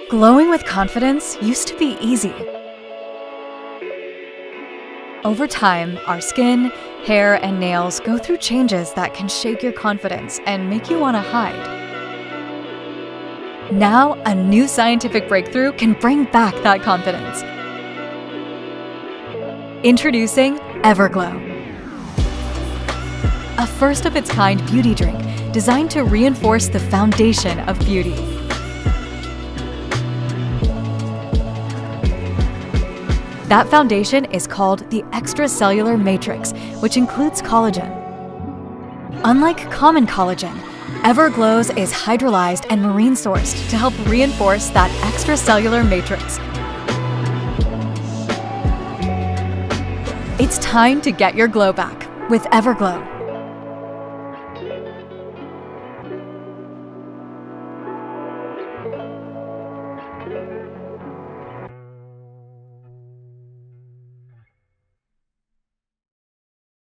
Glowing with confidence used to be easy. Over time, our skin, hair, and nails go through changes that can shake your confidence and make you want to hide. Now, a new scientific breakthrough can bring back that confidence. Introducing EverGlow, a first-of-its-kind beauty drink designed to reinforce the foundation of beauty. That foundation is called the extracellular matrix, which includes collagen. Unlike common collagen, EverGlow's is hydrolyzed and marine-sourced to help reinforce that extracellular matrix. It's time to get your glow back with EverGlow.